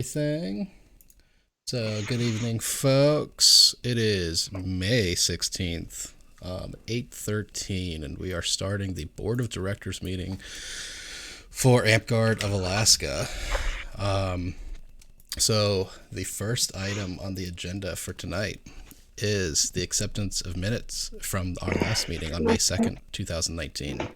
Thing. So, good evening, folks. It is May 16th, 8:13, and we are starting the Board of Directors meeting for AmpGuard of Alaska. So, the first item on the agenda for tonight is the acceptance of minutes from our last meeting on May 2nd, 2019.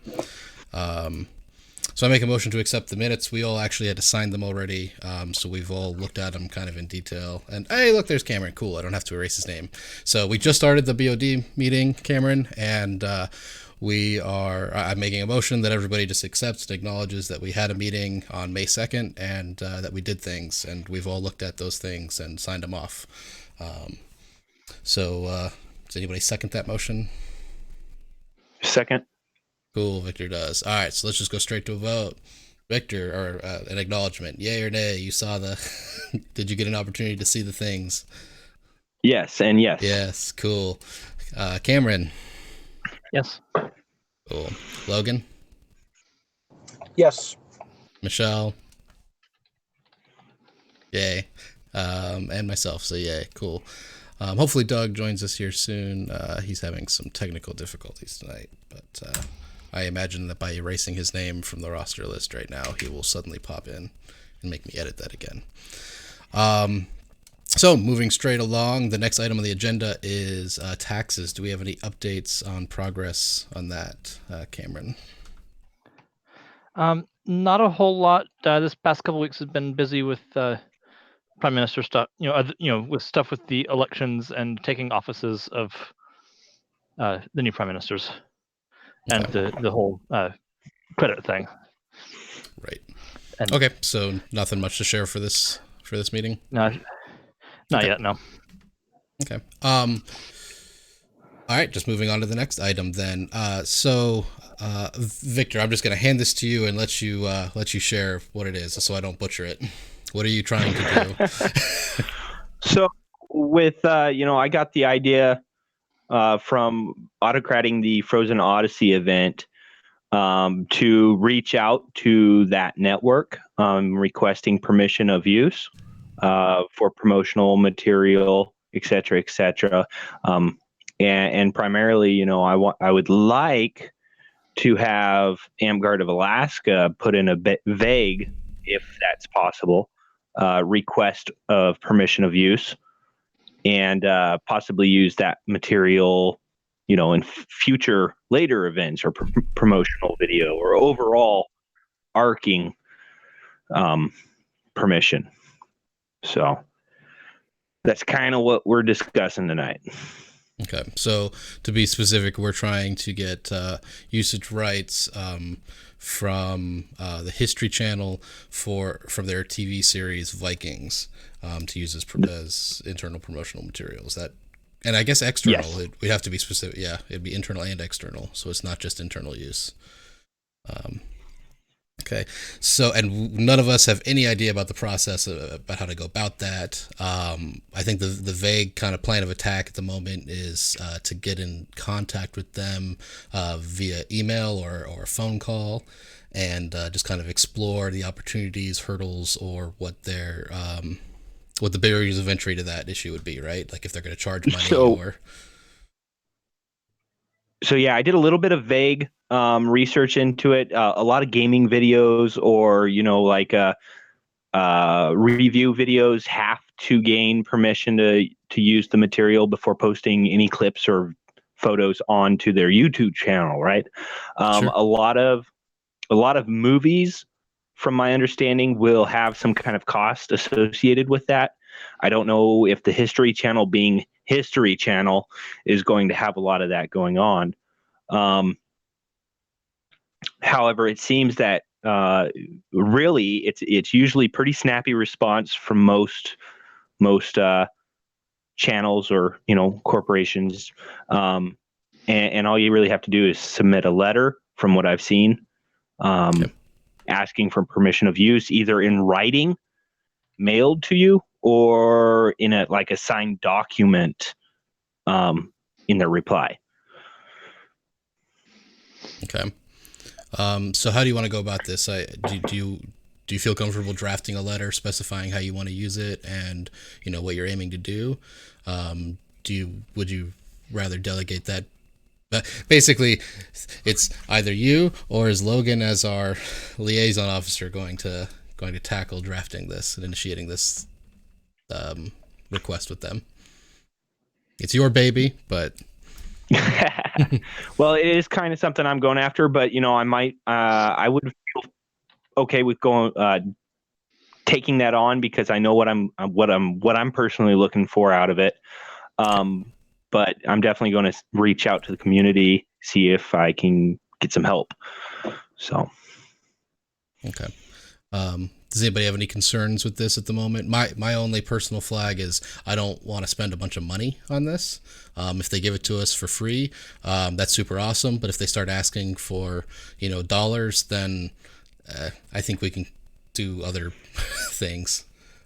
So I make a motion to accept the minutes. We all actually had to sign them already, so we've all looked at them kind of in detail. And hey, look, there's Cameron. Cool, I don't have to erase his name. So we just started the BoD meeting, Cameron, and I'm making a motion that everybody just accepts and acknowledges that we had a meeting on May 2nd and that we did things, and we've all looked at those things and signed them off. Does anybody second that motion? Second. Cool, Victor does. All right, so let's just go straight to a vote. Victor, or an acknowledgement, yay or nay? You saw the... Did you get an opportunity to see the things? Yes, and yes. Yes, cool. Cameron? Yes. Cool. Logan? Yes. Michelle? Yay. And myself, so yay, cool. Hopefully Doug joins us here soon. He's having some technical difficulties tonight, but I imagine that by erasing his name from the roster list right now, he will suddenly pop in and make me edit that again. So moving straight along, the next item on the agenda is taxes. Do we have any updates on progress on that, Cameron? Not a whole lot. This past couple weeks has been busy with Prime Minister stuff. With stuff with the elections and taking offices of the new Prime Ministers, and the whole credit thing. Right. And okay, so nothing much to share for this meeting? No, not yet. No. Okay. All right, just moving on to the next item then. Victor, I'm just going to hand this to you and let you share what it is, so I don't butcher it. What are you trying to do? So, with I got the idea from autocrating the Frozen Odyssey event to reach out to that network, requesting permission of use for promotional material, etc., etc. And primarily, I would like to have AmpGuard of Alaska put in a bit vague, if that's possible, request of permission of use, and possibly use that material, in future later events or promotional video or overall arcing permission. So that's kind of what we're discussing tonight. Okay, so to be specific, we're trying to get usage rights from the History Channel from their TV series Vikings to use as internal promotional materials. And I guess external. Yes. We'd have to be specific. Yeah, it'd be internal and external, so it's not just internal use. Okay, so, and none of us have any idea about the process about how to go about that. I think the vague kind of plan of attack at the moment is to get in contact with them via email or phone call, and just kind of explore the opportunities, hurdles, or what the barriers of entry to that issue would be, right? Like if they're going to charge money So yeah, I did a little bit of vague research into it. A lot of gaming videos, or review videos, have to gain permission to use the material before posting any clips or photos onto their YouTube channel, right? Sure. A lot of movies, from my understanding, will have some kind of cost associated with that. I don't know if the History Channel, being History Channel, is going to have a lot of that going on. However, it seems that really it's usually pretty snappy response from most channels or corporations, and all you really have to do is submit a letter, from what I've seen, asking for permission of use, either in writing, mailed to you, or in a signed document in their reply. Okay. So how do you want to go about this? Do do you feel comfortable drafting a letter specifying how you want to use it and what you're aiming to do? Would you rather delegate that? But basically, it's either you or is Logan as our liaison officer going to tackle drafting this and initiating this request with them. It's your baby, but well, it is kind of something I'm going after. But I would feel okay with going taking that on because I know what I'm personally looking for out of it. But I'm definitely going to reach out to the community, see if I can get some help. So, okay. Does anybody have any concerns with this at the moment? My only personal flag is I don't want to spend a bunch of money on this. If they give it to us for free, that's super awesome. But if they start asking for dollars, then I think we can do other things.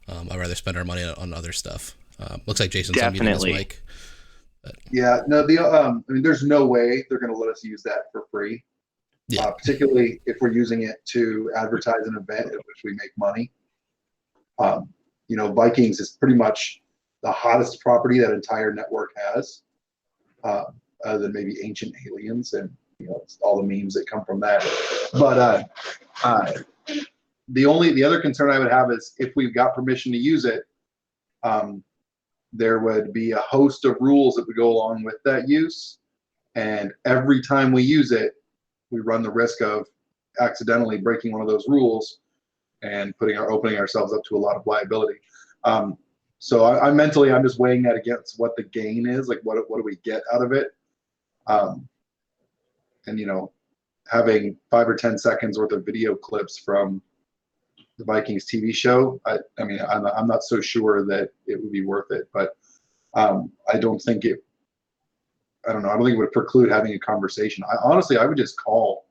I'd rather spend our money on other stuff. Looks like Jason's unmuting his mic. But. Yeah, no, there's no way they're going to let us use that for free. Yeah. Particularly if we're using it to advertise an event at which we make money. Vikings is pretty much the hottest property that entire network has, other than maybe Ancient Aliens and all the memes that come from that. But the other concern I would have is if we've got permission to use it, there would be a host of rules that would go along with that use, and every time we use it, we run the risk of accidentally breaking one of those rules and opening ourselves up to a lot of liability. So I'm just weighing that against what the gain is, like what do we get out of it? And having 5 or 10 seconds worth of video clips from the Vikings TV show, I'm not so sure that it would be worth it, but I don't think it would preclude having a conversation. I would just call.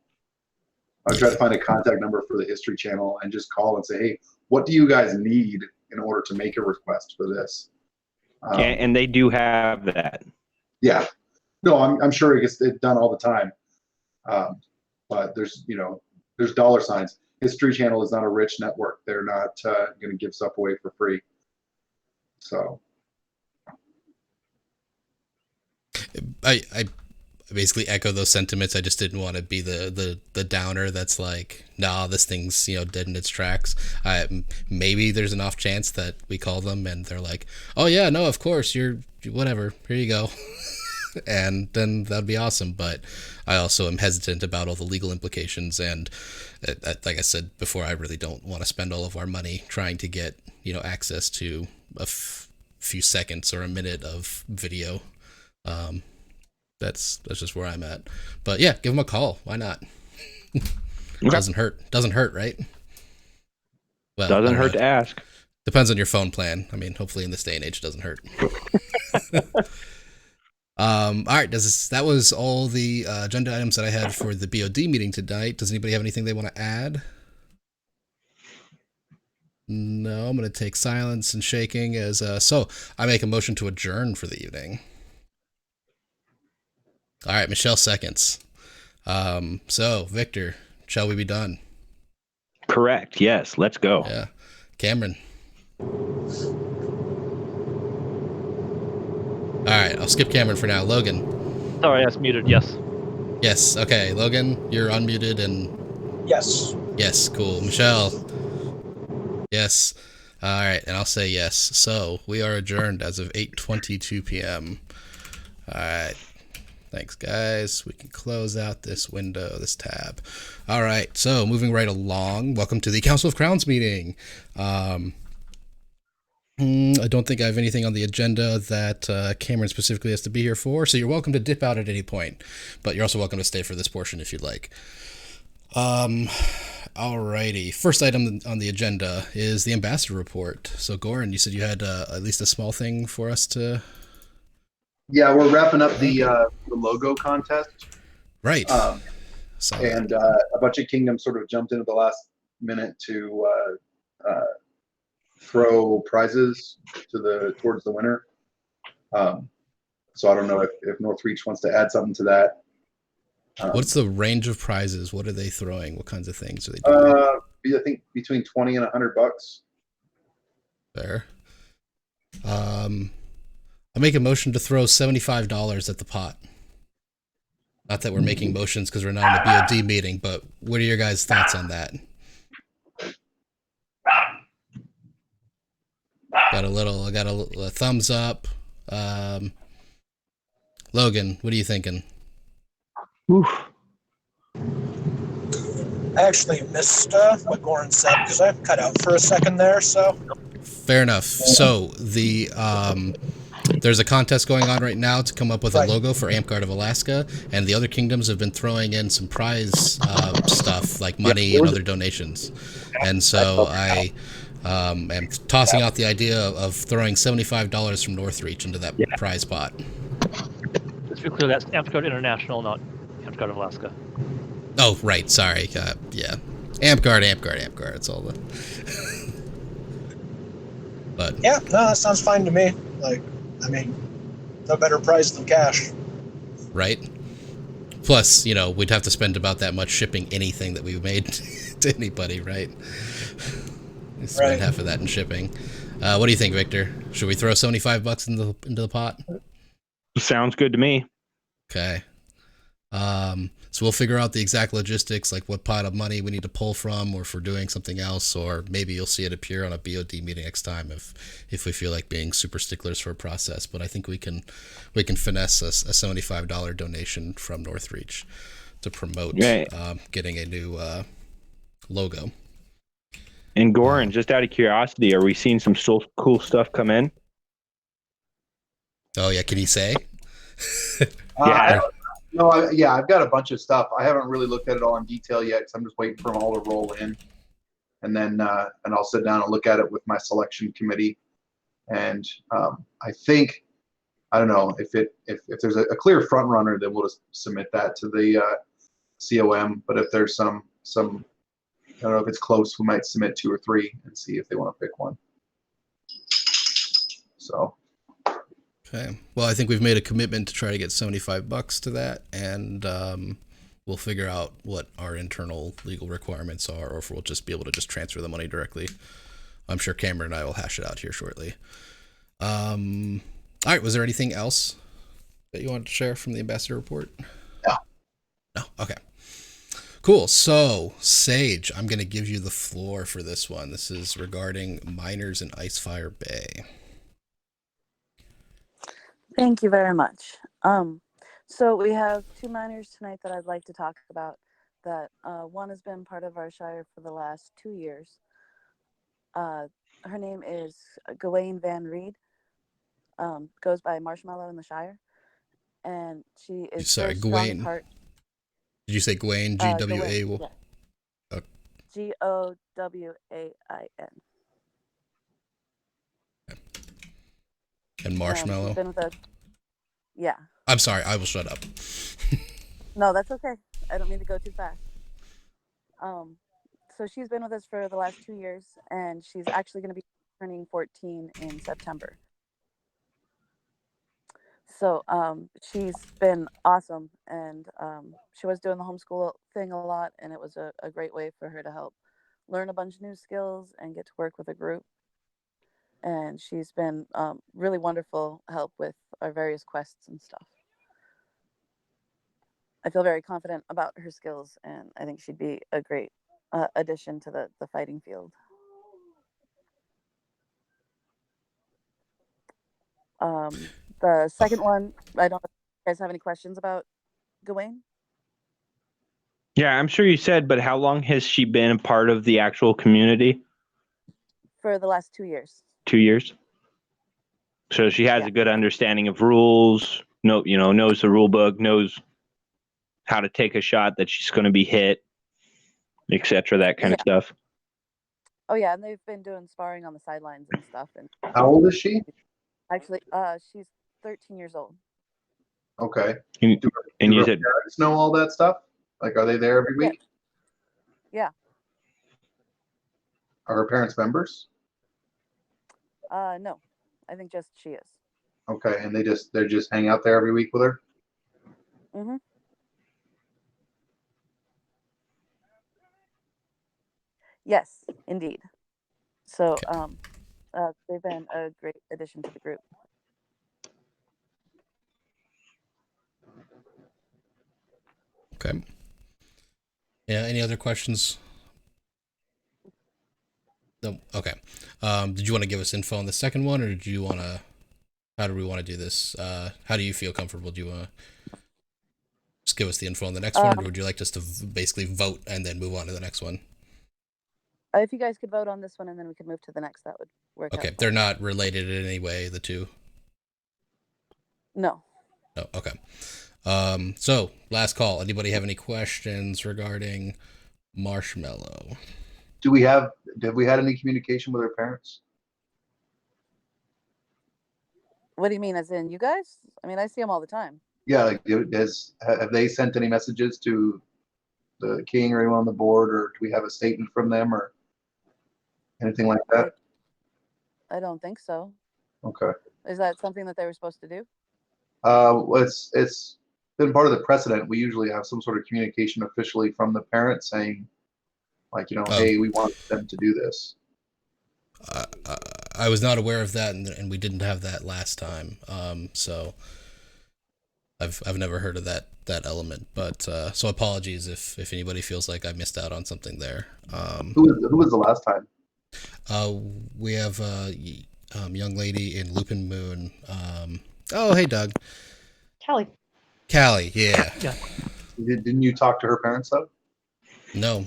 I would try to find a contact number for the History Channel and just call and say, hey, what do you guys need in order to make a request for this? And they do have that. Yeah. No, I'm sure it gets done all the time. But there's dollar signs. History Channel is not a rich network. They're not going to give stuff away for free. So. I basically echo those sentiments. I just didn't want to be the downer that's like, nah, this thing's dead in its tracks. Maybe there's an off chance that we call them and they're like, oh yeah, no, of course, you're whatever, here you go. And then that'd be awesome. But I also am hesitant about all the legal implications, and like I said before, I really don't want to spend all of our money trying to get access to a few seconds or a minute of video. That's just where I'm at. But yeah, give them a call. Why not? Doesn't hurt, right? Well, doesn't hurt to ask. Depends on your phone plan. Hopefully in this day and age it doesn't hurt. All right, that was all the agenda items that I had for the BoD meeting tonight. Does anybody have anything they want to add? No, I'm going to take silence and shaking as so I make a motion to adjourn for the evening. All right, Michelle seconds. So Victor, shall we be done? Correct. Yes, let's go. Yeah. Cameron. All right, I'll skip Cameron for now. Logan. Sorry, that's muted. Yes. Yes. Okay, Logan, you're unmuted and. Yes. Yes. Cool. Michelle. Yes. All right, and I'll say yes. So we are adjourned as of 8:22 p.m. All right. Thanks, guys. We can close out this window, this tab. All right. So moving right along. Welcome to the Council of Crowns meeting. I don't think I have anything on the agenda that Cameron specifically has to be here for, so you're welcome to dip out at any point, but you're also welcome to stay for this portion if you'd like. Alrighty. First item on the agenda is the ambassador report. So Gorin, you said you had at least a small thing for us to... Yeah, we're wrapping up the logo contest. Right. And a bunch of kingdoms sort of jumped in at the last minute to throw prizes towards the winner. So I don't know if Northreach wants to add something to that. What's the range of prizes? What are they throwing? What kinds of things are they doing? be, I think, between 20 and $100. Fair. I make a motion to throw $75 at the pot. Not that we're making motions because we're not in a BoD meeting, but what are your guys' thoughts on that? I got a thumbs up. Logan, what are you thinking? Oof. I actually missed what Gorin said because I cut out for a second there. So fair enough. So there's a contest going on right now to come up with a logo for Amtgard of Alaska, and the other kingdoms have been throwing in some prize stuff like money and other donations. And so I am tossing out the idea of throwing $75 from Northreach into that prize pot. Let's be clear, that's Amtgard International, not Amtgard of Alaska. Oh, right. Sorry. Yeah. Amtgard. It's all the. But yeah, no, that sounds fine to me. Like, I mean, no better price than cash. Right. Plus, we'd have to spend about that much shipping anything that we made to anybody, right? We spend half of that in shipping. What do you think, Victor? Should we throw $75 into the pot? Sounds good to me. Okay. So we'll figure out the exact logistics, like what pot of money we need to pull from, or if we're doing something else, or maybe you'll see it appear on a BoD meeting next time if we feel like being super sticklers for a process. But I think we can finesse a $75 donation from Northreach to promote getting a new logo. And Gorin, just out of curiosity, are we seeing some cool stuff come in? Oh yeah, can you say? Yeah. I've got a bunch of stuff. I haven't really looked at it all in detail yet because I'm just waiting for them all to roll in, and then I'll sit down and look at it with my selection committee. And I think, I don't know, if there's a clear front runner, then we'll just submit that to the COM. But if there's some I don't know if it's close, we might submit 2 or 3 and see if they want to pick one. So. Okay. Well, I think we've made a commitment to try to get $75 to that, and we'll figure out what our internal legal requirements are, or if we'll just be able to just transfer the money directly. I'm sure Cameron and I will hash it out here shortly. All right. Was there anything else that you wanted to share from the ambassador report? No. Okay. Cool. So, Sage, I'm going to give you the floor for this one. This is regarding miners in Icefire Bay. Thank you very much. So we have 2 miners tonight that I'd like to talk about. That one has been part of our shire for the last 2 years. Her name is Gawain Van Reed. Goes by Marshmallow in the Shire, and she is Gawain. Did you say Gawain? G-W-A? Gawain, yeah. G-O-W-A-I-N. And Marshmallow? Been with us. Yeah. I'm sorry, I will shut up. No, that's okay. I don't mean to go too fast. So she's been with us for the last 2 years, and she's actually going to be turning 14 in September. So she's been awesome, and she was doing the homeschool thing a lot, and it was a great way for her to help learn a bunch of new skills and get to work with a group. And she's been really wonderful help with our various quests and stuff. I feel very confident about her skills, and I think she'd be a great addition to the fighting field. The second one, I don't know if you guys have any questions about Gawain? Yeah, I'm sure you said, but how long has she been a part of the actual community? For the last 2 years. 2 years. So she has a good understanding of rules, knows the rule book, knows how to take a shot that she's going to be hit, etc., that kind of stuff. Oh yeah, and they've been doing sparring on the sidelines and stuff. And how old is she? Actually, she's 13 years old. Okay. And you her said parents know all that stuff? Like, are they there every week? Yeah. Are her parents members? No, I think just she is. Okay, and they just hang out there every week with her? Yes, indeed. So Okay. they've been a great addition to the group. Okay. Yeah. Any other questions? No. Okay. Did you want to give us info on the second one, or did you want to? How do we want to do this? How do you feel comfortable? Do you want to just give us the info on the next one, or would you like us to basically vote and then move on to the next one? If you guys could vote on this one and then we could move to the next, that would work. Okay. out. They're not related in any way, the two. No. Oh, okay. So last call. Anybody have any questions regarding Marshmallow? Have we had any communication with our parents? What do you mean, as in you guys? I mean, I see them all the time. Yeah, like have they sent any messages to the king or anyone on the board, or do we have a statement from them or anything like that? I don't think so. Okay. Is that something that they were supposed to do? Well, it's been part of the precedent. We usually have some sort of communication officially from the parent saying, like, hey, we want them to do this. I was not aware of that, and we didn't have that last time. So I've never heard of that element. But so apologies if anybody feels like I missed out on something there. Who was the last time? We have a young lady in Lupine Moon. Oh, hey, Doug. Callie, yeah. Didn't you talk to her parents though? No.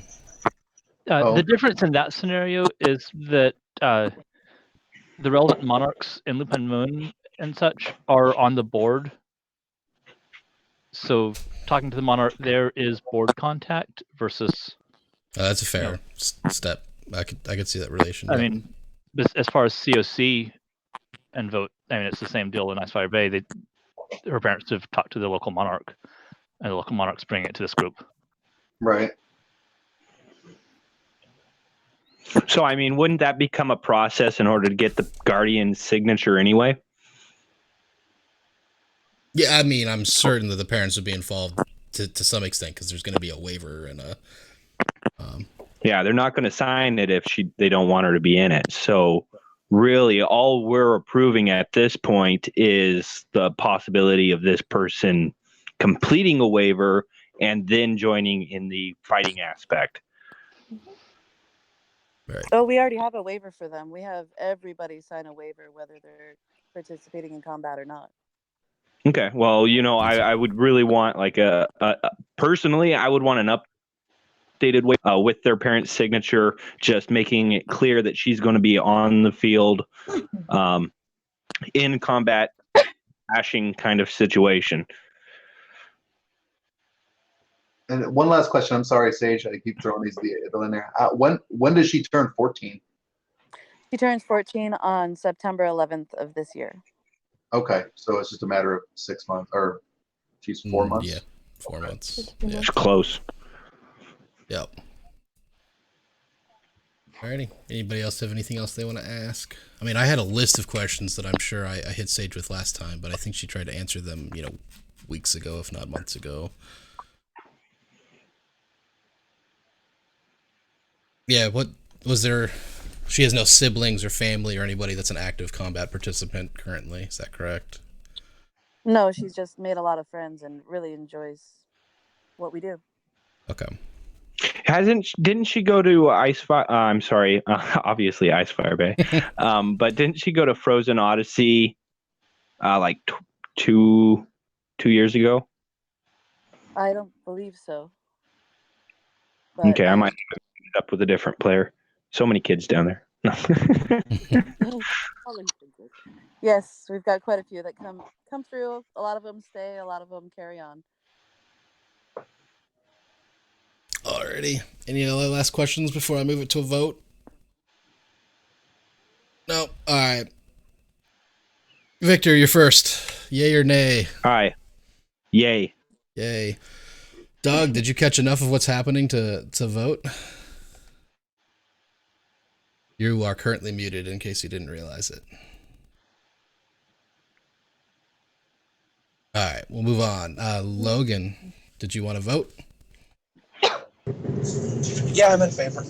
The difference in that scenario is that the relevant monarchs in Lupine Moon and such are on the board. So talking to the monarch there is board contact versus. That's a fair step. I could see that relation. I mean, as far as CoC and vote, I mean, it's the same deal in Icefire Bay. Her parents have talked to the local monarch, and the local monarchs bring it to this group. Right. So, I mean, wouldn't that become a process in order to get the guardian's signature anyway? Yeah, I mean, I'm certain that the parents would be involved to some extent because there's going to be a waiver and a. Yeah, they're not going to sign it if they don't want her to be in it. So, really, all we're approving at this point is the possibility of this person completing a waiver and then joining in the fighting aspect. Right. Oh, we already have a waiver for them. We have everybody sign a waiver, whether they're participating in combat or not. Okay, well, I would really want personally, I would want an updated waiver with their parent's signature, just making it clear that she's going to be on the field in combat, clashing kind of situation. And one last question. I'm sorry, Sage. I keep throwing these in there. When does she turn 14? She turns 14 on September 11th of this year. Okay, so it's just a matter of 6 months, or she's 4 months. Yeah, 4 months. Yeah. It's close. Yep. Alrighty. Anybody else have anything else they want to ask? I mean, I had a list of questions that I'm sure I hit Sage with last time, but I think she tried to answer them, weeks ago, if not months ago. Yeah, what was there? She has no siblings or family or anybody that's an active combat participant currently. Is that correct? No, she's just made a lot of friends and really enjoys what we do. Okay. Didn't she go to Icefire? I'm sorry, obviously Icefire Bay. But didn't she go to Frozen Odyssey like 2 years ago? I don't believe so. But Okay, I might end up with a different player. So many kids down there. Yes, we've got quite a few that come through. A lot of them stay. A lot of them carry on. Alrighty. Any other last questions before I move it to a vote? No. All right. Victor, you're first. Yay or nay? All right. Yay. Yay. Doug, did you catch enough of what's happening to vote? You are currently muted in case you didn't realize it. All right, we'll move on. Logan, did you want to vote? Yeah, I'm in favor.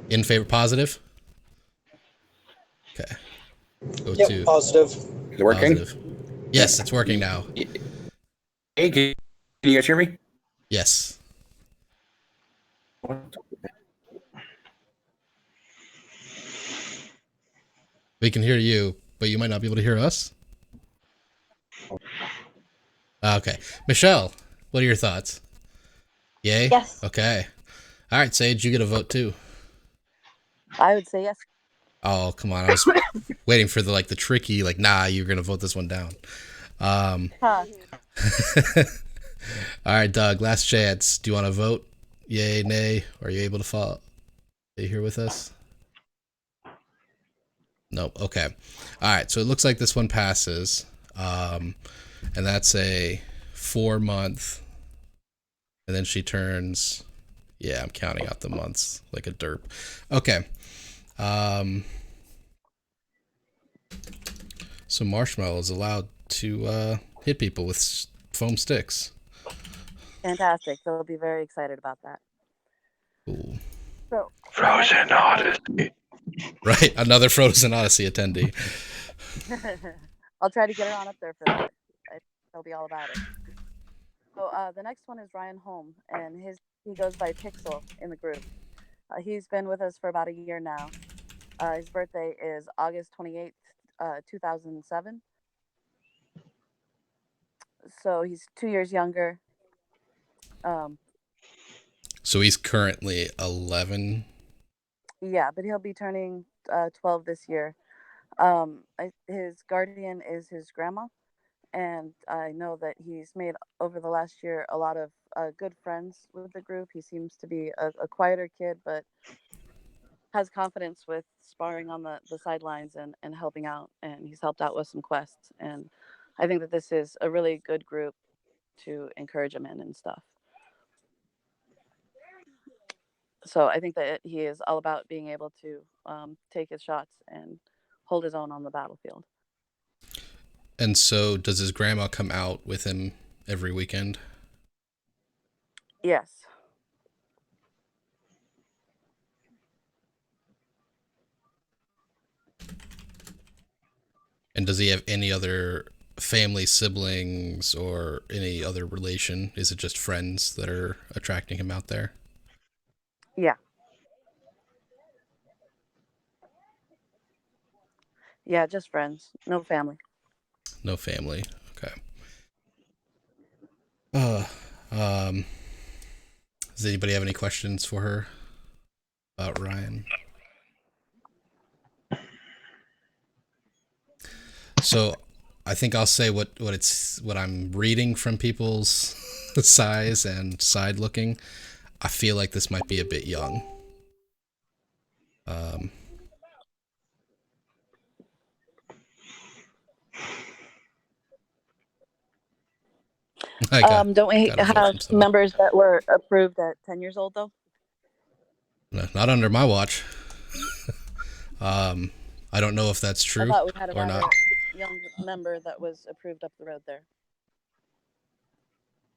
In favor, positive? Okay. Go Yep, to positive. Is it working? positive. Yes, it's working now. Hey, can you guys hear me? Yes. We can hear you, but you might not be able to hear us. Okay. Michelle, what are your thoughts? Yay? Yes. Okay. All right, Sage, you get a vote too. I would say yes. Oh, come on. I was waiting for the tricky, nah, you're going to vote this one down. Huh. All right, Doug, last chance. Do you want to vote? Yay, nay? Are you able to follow? Are you here with us? Nope. Okay. All right. So it looks like this one passes. And that's a 4-month. And then she turns. Yeah, I'm counting out the months like a derp. Okay. So Marshmallow is allowed to hit people with foam sticks. Fantastic. They'll be very excited about that. Ooh. So, Frozen Odyssey. Right. Another Frozen Odyssey attendee. I'll try to get her on up there for that. They'll be all about it. So the next one is Ryan Holm, and he goes by Pixel in the group. He's been with us for about a year now. His birthday is August 28th, 2007. So he's 2 years younger. So he's currently 11. Yeah, but he'll be turning 12 this year. His guardian is his grandma, and I know that he's made over the last year a lot of good friends with the group. He seems to be a quieter kid, but has confidence with sparring on the sidelines and helping out, and he's helped out with some quests. And I think that this is a really good group to encourage him in and stuff. So I think that he is all about being able to take his shots and hold his own on the battlefield. And so does his grandma come out with him every weekend? Yes. And does he have any other family, siblings, or any other relation? Is it just friends that are attracting him out there? Yeah. Yeah, just friends. No family. No family. Okay. Does anybody have any questions for her about Ryan? So I think I'll say what I'm reading from people's size and side looking. I feel like this might be a bit young. Don't we have members that were approved at 10 years old, though? No, not under my watch. I don't know if that's true I thought we had or another not. young member that was approved up the road there.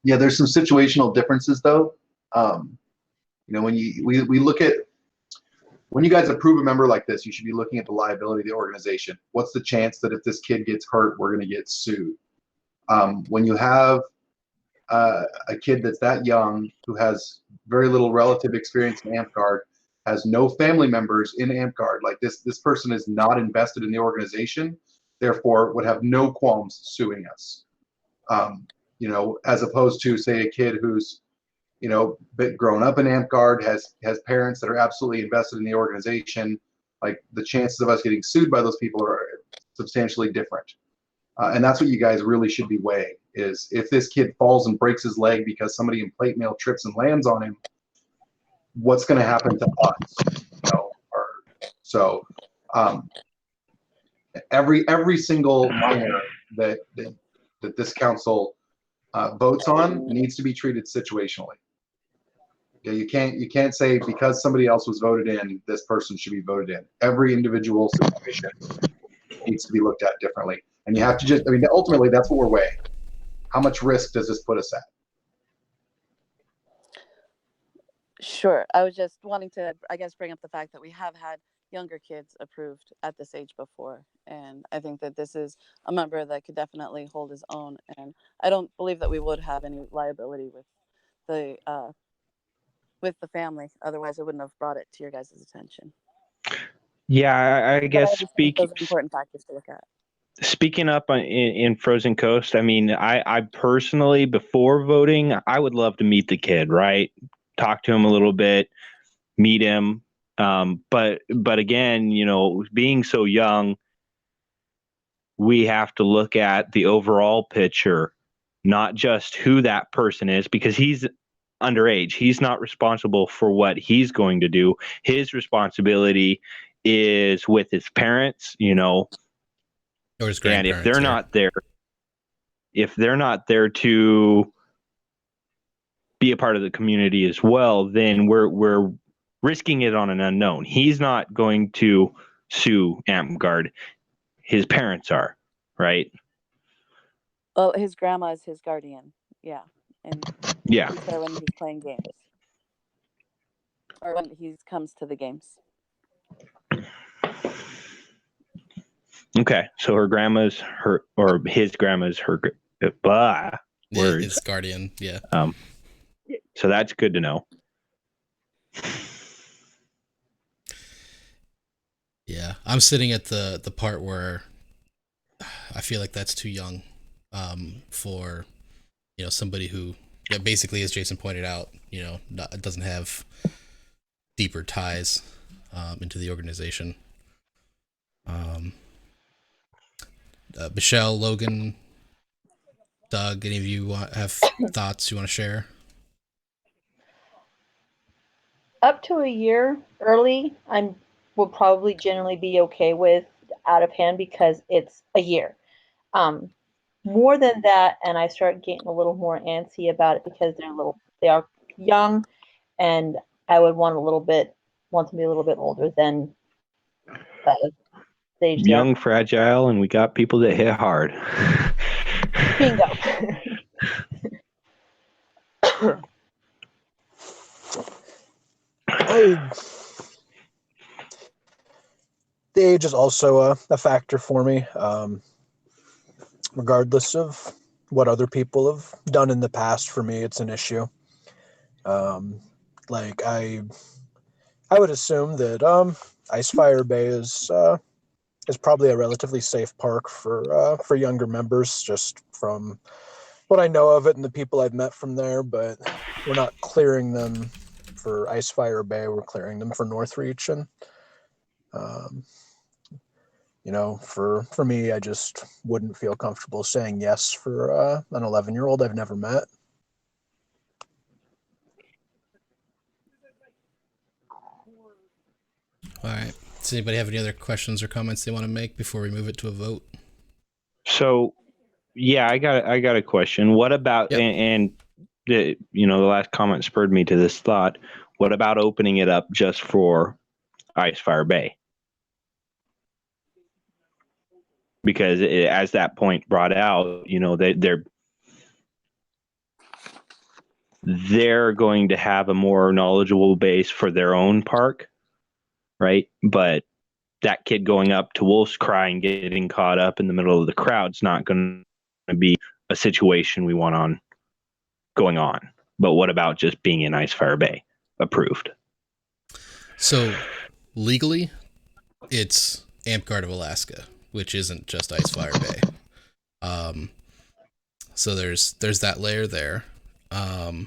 Yeah, there's some situational differences though. When we look at when you guys approve a member like this, you should be looking at the liability of the organization. What's the chance that if this kid gets hurt, we're going to get sued? When you have a kid that's that young who has very little relative experience in AmpGuard, has no family members in AmpGuard, like this person is not invested in the organization, therefore would have no qualms suing us. As opposed to say a kid who's grown up in AmpGuard, has parents that are absolutely invested in the organization, like the chances of us getting sued by those people are substantially different. And that's what you guys really should be weighing, is if this kid falls and breaks his leg because somebody in plate mail trips and lands on him, what's going to happen to us? Every single minor that this council votes on needs to be treated situationally. Okay, you can't say because somebody else was voted in, this person should be voted in. Every individual situation needs to be looked at differently. And you have to ultimately that's what we're weighing. How much risk does this put us at? Sure. I was just wanting to, I guess, bring up the fact that we have had younger kids approved at this age before. And I think that this is a member that could definitely hold his own. And I don't believe that we would have any liability with the family. Otherwise, I wouldn't have brought it to your guys' attention. Yeah, I But I guess just think those are important factors to look at. speaking up in Frozen Coast, I mean, I personally, before voting, I would love to meet the kid, right? Talk to him a little bit, meet him. But again, you know, being so young, we have to look at the overall picture, not just who that person is, because he's underage. He's not responsible for what he's going to do. His responsibility is with his parents, you know, Or his and grandparents. if they're not there to be a part of the community as well, then we're risking it on an unknown. He's not going to sue Amtgard. His parents are, right? Well, his grandma is his guardian. Yeah. And Yeah. he's there when he's playing games. Or when he comes to the games. Okay. So his grandma's her blah, Yeah, words. his guardian. Yeah. So that's good to know. Yeah, I'm sitting at the part where I feel like that's too young for, you know, somebody who, yeah, basically, as Jason pointed out, you know, doesn't have deeper ties into the organization. Michelle, Logan, Doug, any of you have thoughts you want to share? Up to a year early, will probably generally be okay with out of hand because it's a year. More than that, and I start getting a little more antsy about it because they are young, and I would want to be a little bit older than that stage. Young, fragile, and we got people that hit hard. Bingo. The age is also a factor for me, regardless of what other people have done in the past. For me, it's an issue. Like I would assume that Icefire Bay is probably a relatively safe park for younger members, just from what I know of it and the people I've met from there. But we're not clearing them for Icefire Bay; we're clearing them for Northreach, and you know, for me, I just wouldn't feel comfortable saying yes for an 11-year-old I've never met. All right. Does anybody have any other questions or comments they want to make before we move it to a vote? So, yeah, I got a question. What about and the last comment spurred me to this thought. What about opening it up just for Icefire Bay? Because as that point brought out, you know, they're going to have a more knowledgeable base for their own park, right? But that kid going up to Wolf's Cry and getting caught up in the middle of the crowd's not going to be a situation we want going on. But what about just being in Icefire Bay approved? So legally, it's Amtgard of Alaska, which isn't just Icefire Bay. So there's that layer there. And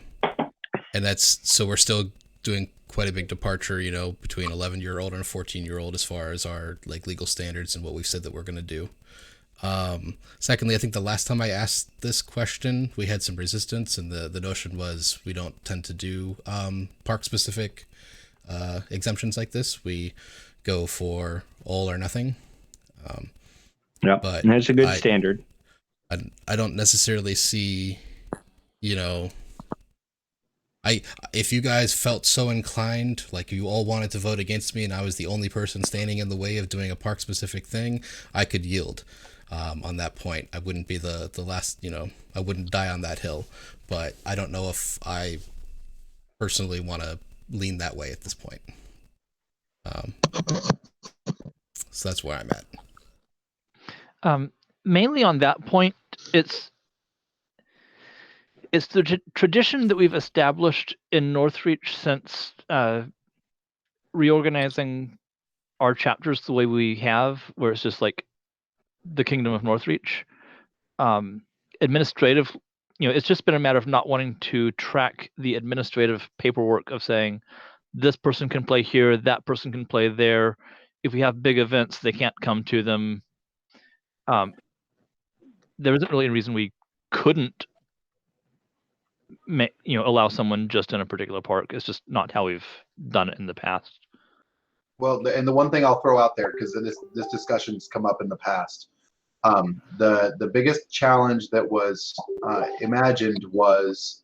so we're still doing quite a big departure, you know, between 11-year-old and a 14-year-old as far as our like legal standards and what we've said that we're going to do. Secondly, I think the last time I asked this question, we had some resistance, and the notion was we don't tend to do park specific exemptions like this. We go for all or nothing. Yeah, but that's a good standard. I don't necessarily see, you know, if you guys felt so inclined, like you all wanted to vote against me and I was the only person standing in the way of doing a park specific thing, I could yield on that point. I wouldn't be the last, you know, I wouldn't die on that hill, but I don't know if I personally want to lean that way at this point. So that's where I'm at. Mainly on that point, it's the tradition that we've established in Northreach since reorganizing our chapters the way we have, where it's just like the Kingdom of Northreach. Administrative, it's just been a matter of not wanting to track the administrative paperwork of saying this person can play here, that person can play there. If we have big events, they can't come to them. There isn't really a reason we couldn't allow someone just in a particular park. It's just not how we've done it in the past. Well, and the one thing I'll throw out there, because this discussion's come up in the past, the biggest challenge that was imagined was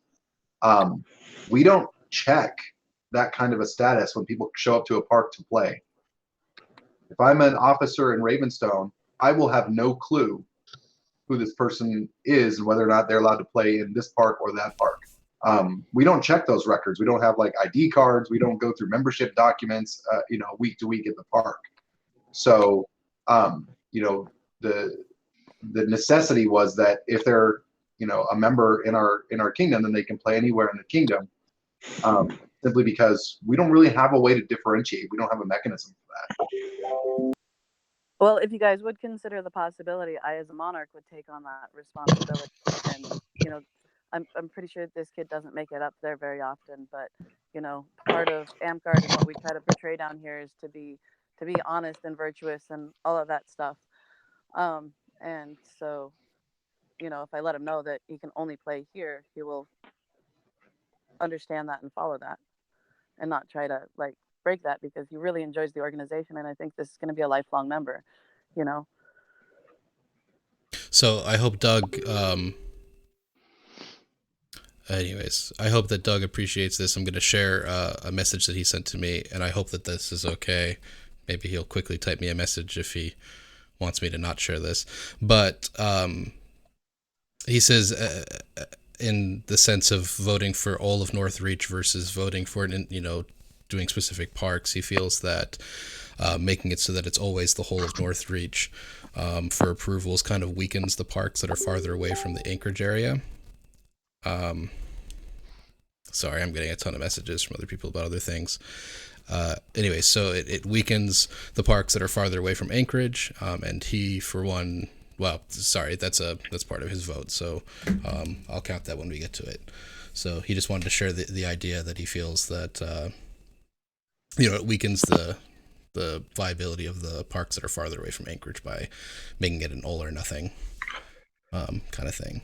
we don't check that kind of a status when people show up to a park to play. If I'm an officer in Ravenstone, I will have no clue who this person is and whether or not they're allowed to play in this park or that park. We don't check those records. We don't have like ID cards. We don't go through membership documents, week to week at the park. So, the necessity was that if they're, a member in our kingdom, then they can play anywhere in the kingdom. Simply because we don't really have a way to differentiate. We don't have a mechanism for that. Well, if you guys would consider the possibility, I as a monarch would take on that responsibility. And, I'm pretty sure this kid doesn't make it up there very often, but, part of Amcard and what we try to portray down here is to be honest and virtuous and all of that stuff. And so, if I let him know that he can only play here, he will understand that and follow that and not try to break that, because he really enjoys the organization. And I think this is going to be a lifelong member, So I hope Doug, anyways, I hope that Doug appreciates this. I'm going to share a message that he sent to me, and I hope that this is okay. Maybe he'll quickly type me a message if he wants me to not share this. But he says, in the sense of voting for all of Northreach versus voting for, doing specific parks, he feels that making it so that it's always the whole of Northreach for approvals kind of weakens the parks that are farther away from the Anchorage area. Sorry, I'm getting a ton of messages from other people about other things. Anyway, so it weakens the parks that are farther away from Anchorage, and he, for one, well, sorry, that's part of his vote, so I'll count that when we get to it. So he just wanted to share the idea that he feels that it weakens the viability of the parks that are farther away from Anchorage by making it an all or nothing kind of thing.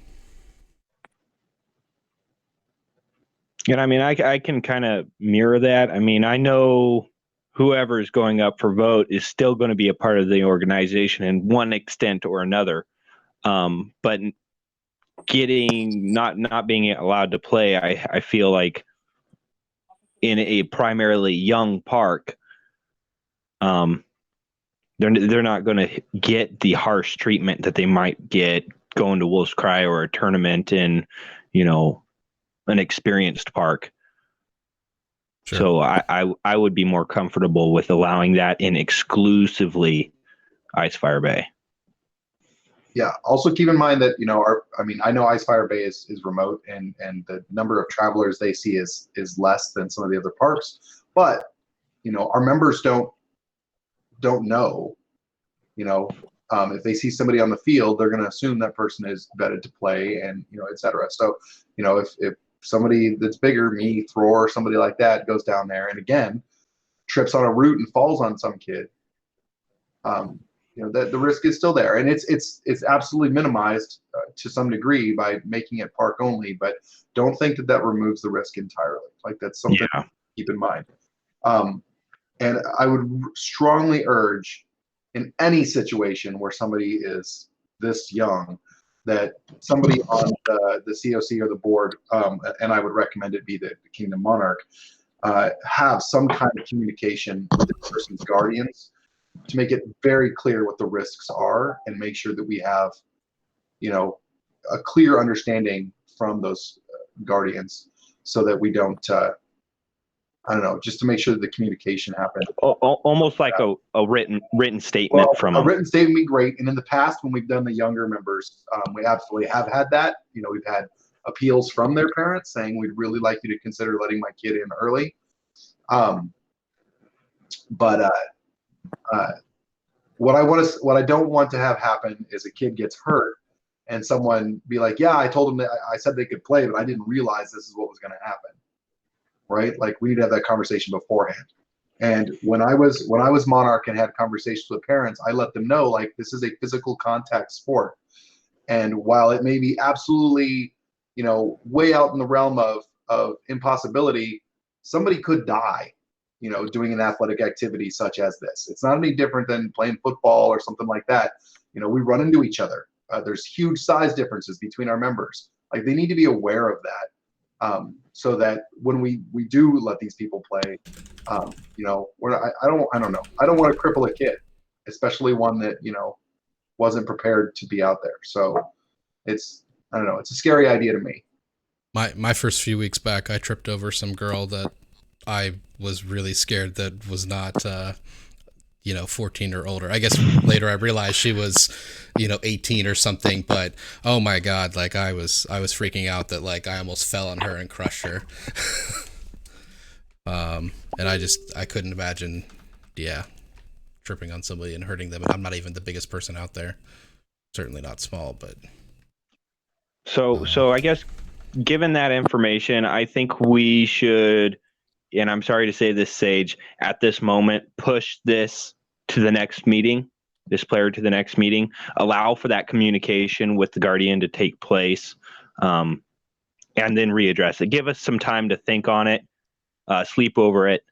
And I can kind of mirror that. I know whoever is going up for vote is still going to be a part of the organization in one extent or another. But not being allowed to play, I feel like in a primarily young park, they're not going to get the harsh treatment that they might get going to Wolf's Cry or a tournament in, an experienced park. Sure. So I would be more comfortable with allowing that in exclusively Icefire Bay. Yeah. Also keep in mind that, I know Icefire Bay is remote and the number of travelers they see is less than some of the other parks, but, our members don't know, if they see somebody on the field, they're going to assume that person is vetted to play and, et cetera. So, if somebody that's bigger, me, Thror, somebody like that goes down there and again, trips on a route and falls on some kid, the risk is still there. And it's absolutely minimized to some degree by making it park only, but don't think that removes the risk entirely. That's something to keep in mind. And I would strongly urge in any situation where somebody is this young, that somebody on the CoC or the board, and I would recommend it be the Kingdom Monarch, have some kind of communication with the person's guardians to make it very clear what the risks are and make sure that we have, a clear understanding from those guardians so that we don't I don't know, just to make sure that the communication happened. Almost like a written statement from a them. written statement would be great. And in the past, when we've done the younger members, we absolutely have had that. You know, we've had appeals from their parents saying we'd really like you to consider letting my kid in early. What I don't want to have happen is a kid gets hurt and someone be like, yeah, I told them that I said they could play, but I didn't realize this is what was going to happen. Right? Like, we need to have that conversation beforehand. And when I was Monarch and had conversations with parents, I let them know, like, this is a physical contact sport. And while it may be absolutely, you know, way out in the realm of impossibility, somebody could die, you know, doing an athletic activity such as this. It's not any different than playing football or something like that. You know, we run into each other. There's huge size differences between our members. Like, they need to be aware of that. So that when we do let these people play, you know, I don't know. I don't want to cripple a kid, especially one that, you know, wasn't prepared to be out there. So it's a scary idea to me. My first few weeks back, I tripped over some girl that I was really scared that was not, 14 or older. I guess later I realized she was, 18 or something, but oh my God, like I was freaking out that like I almost fell on her and crushed her. And I couldn't imagine, tripping on somebody and hurting them. And I'm not even the biggest person out there. Certainly not small, but. So I guess given that information, I think we should, and I'm sorry to say this, Sage, at this moment, push this to the next meeting, this player to the next meeting, allow for that communication with the Guardian to take place, and then readdress it. Give us some time to think on it, sleep over it,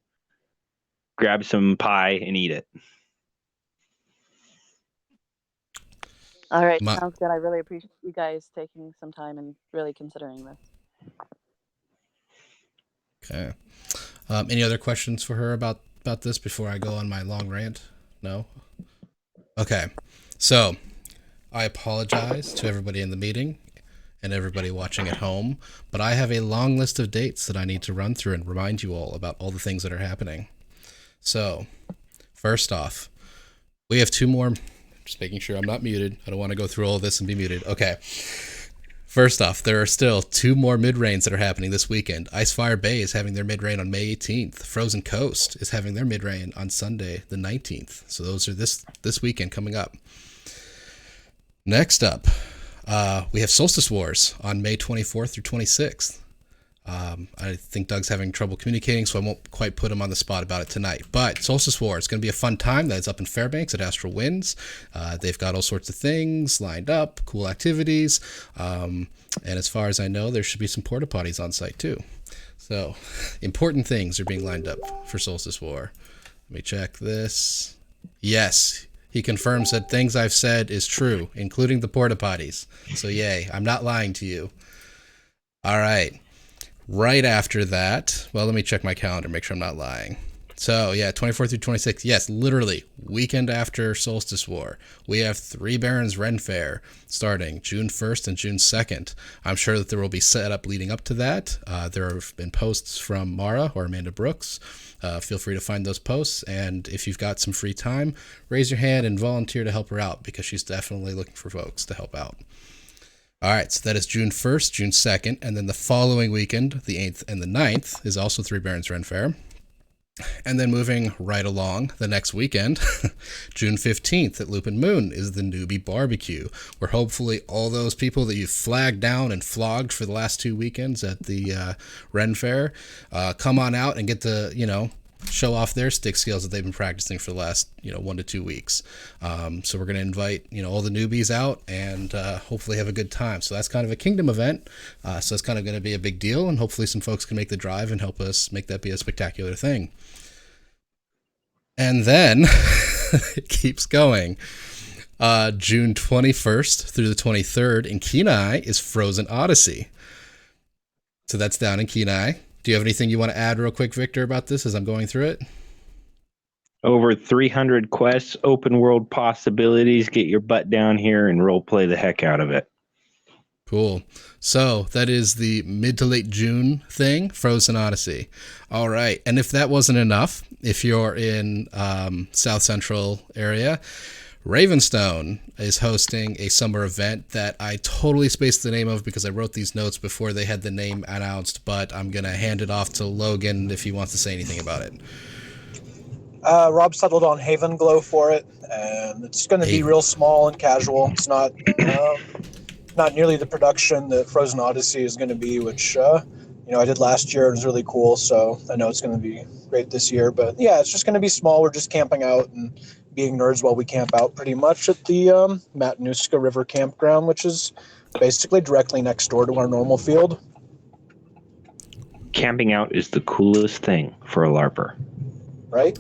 grab some pie and eat it. All right, sounds good. I really appreciate you guys taking some time and really considering this. Okay. Any other questions for her about this before I go on my long rant? No? Okay. So, I apologize to everybody in the meeting and everybody watching at home, but I have a long list of dates that I need to run through and remind you all about all the things that are happening. So, first off, we have two more. Just making sure I'm not muted. I don't want to go through all of this and be muted. Okay. First off, there are still two more Midreigns that are happening this weekend. Icefire Bay is having their Midreign on May 18th. Frozen Coast is having their Midreign on Sunday, the 19th. So those are this weekend coming up. Next up, we have Solstice Wars on May 24th through 26th. I think Doug's having trouble communicating, so I won't quite put him on the spot about it tonight. But Solstice War is going to be a fun time. That's up in Fairbanks at Astral Winds. They've got all sorts of things lined up, cool activities. And as far as I know, there should be some porta potties on site too. So important things are being lined up for Solstice War. Let me check this. Yes, he confirms that things I've said is true, including the porta potties. So yay, I'm not lying to you. All right. Right after that, well, let me check my calendar, make sure I'm not lying. So, 24th through 26th. Yes, literally, weekend after Solstice War. We have Three Barons Ren Fair starting June 1st and June 2nd. I'm sure that there will be setup leading up to that. There have been posts from Mara or Amanda Brooks. Feel free to find those posts. And if you've got some free time, raise your hand and volunteer to help her out because she's definitely looking for folks to help out. All right, so that is June 1st, June 2nd, and then the following weekend, the 8th and the 9th, is also Three Barons Ren Fair. And then moving right along, the next weekend, June 15th at Lupine Moon is the Newbie BBQ, where hopefully all those people that you've flagged down and flogged for the last 2 weekends at the Ren Fair come on out and get to, show off their stick skills that they've been practicing for the last 1 to 2 weeks. So we're going to invite all the newbies out and hopefully have a good time. So that's kind of a kingdom event, so it's kind of going to be a big deal, and hopefully some folks can make the drive and help us make that be a spectacular thing. And then it keeps going. June 21st through the 23rd in Kenai is Frozen Odyssey. So that's down in Kenai. Do you have anything you want to add real quick, Victor, about this as I'm going through it? Over 300 quests, open world possibilities. Get your butt down here and role play the heck out of it. Cool. So that is the mid to late June thing, Frozen Odyssey. All right. And if that wasn't enough, if you're in South Central area, Ravenstone is hosting a summer event that I totally spaced the name of because I wrote these notes before they had the name announced, but I'm going to hand it off to Logan if he wants to say anything about it. Rob settled on Haven Glow for it, and it's going to be real small and casual. It's not nearly the production that Frozen Odyssey is going to be, which I did last year. It was really cool, so I know it's going to be great this year. But yeah, it's just going to be small. We're just camping out and being nerds while we camp out, pretty much at the Matanuska River Campground, which is basically directly next door to our normal field. Camping out is the coolest thing for a LARPer. Right?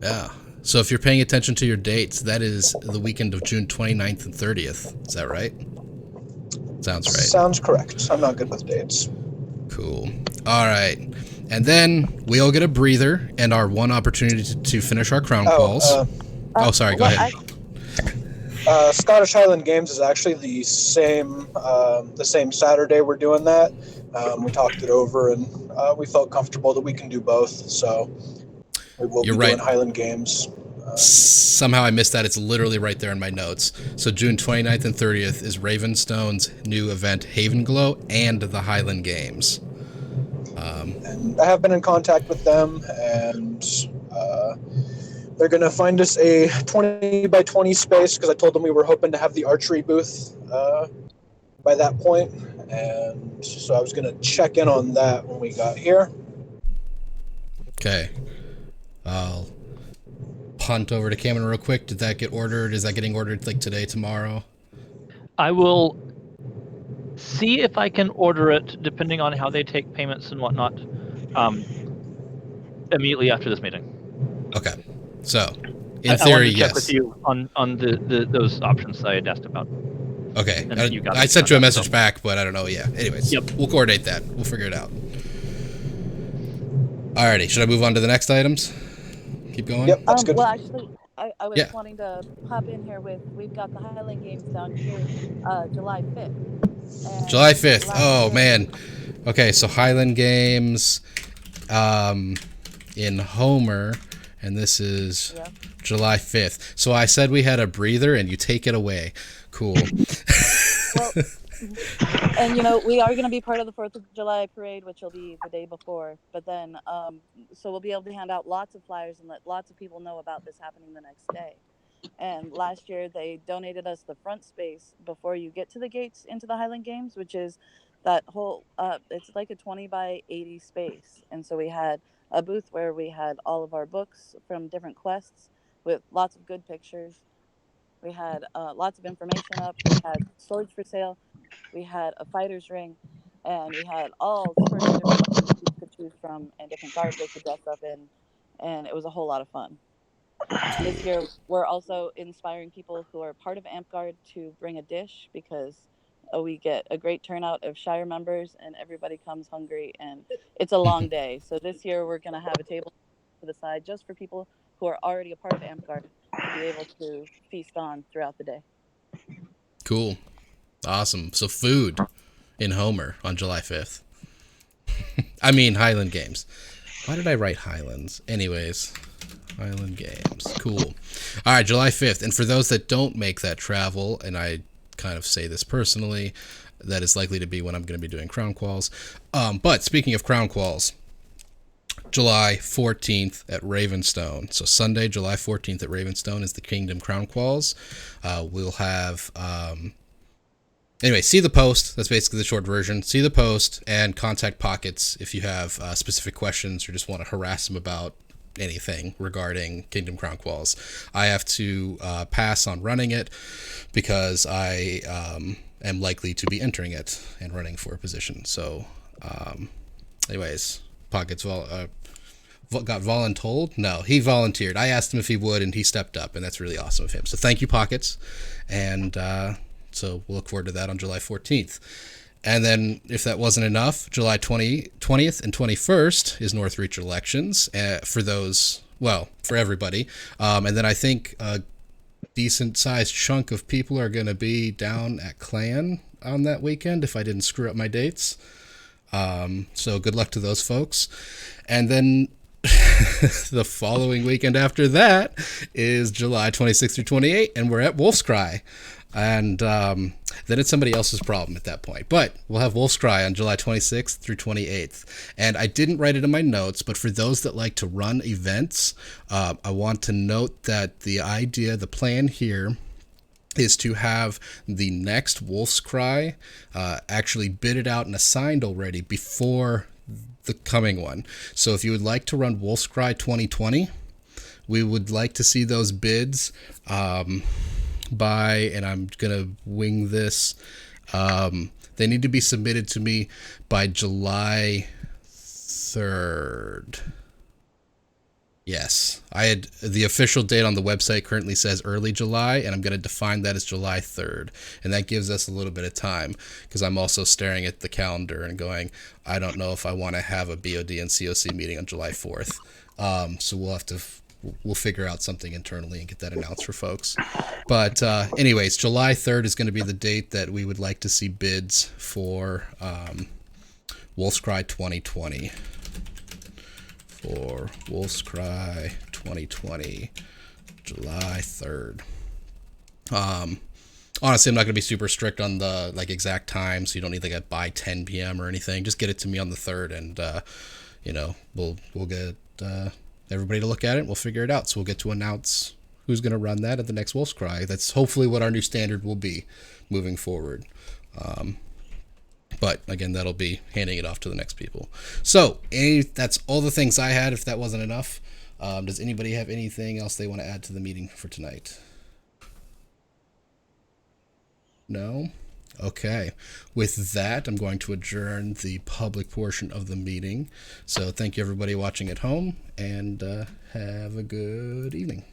Yeah. So if you're paying attention to your dates, that is the weekend of June 29th and 30th. Is that right? Sounds right. Sounds correct. I'm not good with dates. Cool. All right. And then we all get a breather and our one opportunity to finish our crown calls. Sorry. Go ahead. Scottish Highland Games is actually the same Saturday we're doing that. We talked it over, and we felt comfortable that we can do both. So we will be doing Highland Games. Somehow I missed that. It's literally right there in my notes. So June 29th and 30th is Ravenstone's new event, Haven Glow, and the Highland Games. And I have been in contact with them, and they're going to find us a 20 by 20 space, because I told them we were hoping to have the archery booth by that point. And so I was going to check in on that when we got here. Okay. I'll punt over to Cameron real quick. Did that get ordered? Is that getting ordered like today, tomorrow? I will see if I can order it, depending on how they take payments and whatnot, immediately after this meeting. Okay. So, in theory, I wanted to yes. check with you on those options that I had asked about. Okay. I sent you a message back, but I don't know. Yeah. Anyways, We'll coordinate that. We'll figure it out. Alrighty. Should I move on to the next items? Keep going? Yep, that's good. Well, actually, I was wanting to pop in here we've got the Highland Games down here July 5th. July 5th. Oh, man. Okay, so Highland Games in Homer, and this is July 5th. So I said we had a breather, and you take it away. Cool. Well, and we are going to be part of the 4th of July parade, which will be the day before. But then, so we'll be able to hand out lots of flyers and let lots of people know about this happening the next day. And last year they donated us the front space before you get to the gates into the Highland Games, which is that whole, it's like a 20 by 80 space. And so we had a booth where we had all of our books from different quests with lots of good pictures. We had lots of information up. We had swords for sale. We had a fighter's ring, and we had all sorts of different things you could choose from and different garb they could dress up in, and it was a whole lot of fun. This year, we're also inspiring people who are part of AmpGuard to bring a dish, because we get a great turnout of Shire members, and everybody comes hungry, and it's a long day. So this year, we're going to have a table to the side just for people who are already a part of AmpGuard to be able to feast on throughout the day. Cool. Awesome. So food in Homer on July 5th. I mean Highland Games. Why did I write Highlands? Anyways, Highland Games. Cool. All right, July 5th. And for those that don't make that travel, and I kind of say this personally, that is likely to be when I'm going to be doing Crown Quals. But speaking of Crown Quals, July 14th at Ravenstone. So Sunday, July 14th at Ravenstone is the Kingdom Crown Quals. We'll have... Anyway, see the post. That's basically the short version. See the post and contact Pockets if you have specific questions or just want to harass him about anything regarding Kingdom Crown Quals. I have to pass on running it because I am likely to be entering it and running for a position. So, anyways, Pockets got voluntold? No, he volunteered. I asked him if he would, and he stepped up, and that's really awesome of him. So thank you, Pockets. And so we'll look forward to that on July 14th. And then, if that wasn't enough, July 20th and 21st is Northreach Elections for those, well, for everybody. And then I think a decent-sized chunk of people are going to be down at Clan on that weekend if I didn't screw up my dates. So good luck to those folks. And then the following weekend after that is July 26th through 28th, and we're at Wolf's Cry. And then it's somebody else's problem at that point. But we'll have Wolf's Cry on July 26th through 28th. And I didn't write it in my notes, but for those that like to run events, I want to note that the plan here is to have the next Wolf's Cry actually bidded out and assigned already before the coming one. So if you would like to run Wolf's Cry 2020, we would like to see those bids by, and I'm gonna wing this, they need to be submitted to me by July 3rd. Yes, I had the official date on the website currently says early July, and I'm going to define that as July 3rd. And that gives us a little bit of time, because I'm also staring at the calendar and going, I don't know if I want to have a BoD and CoC meeting on July 4th. So we'll figure out something internally and get that announced for folks. But anyways, July 3rd is going to be the date that we would like to see bids for Wolf's Cry 2020. For Wolf's Cry 2020, July 3rd. Honestly, I'm not going to be super strict on the exact time, so you don't need a by 10 p.m. or anything. Just get it to me on the 3rd, and we'll get everybody to look at it. We'll figure it out. So we'll get to announce who's going to run that at the next Wolf's Cry. That's hopefully what our new standard will be moving forward. But again, that'll be handing it off to the next people. So that's all the things I had, if that wasn't enough. Does anybody have anything else they want to add to the meeting for tonight? No? Okay. With that, I'm going to adjourn the public portion of the meeting. So thank you everybody watching at home, and have a good evening.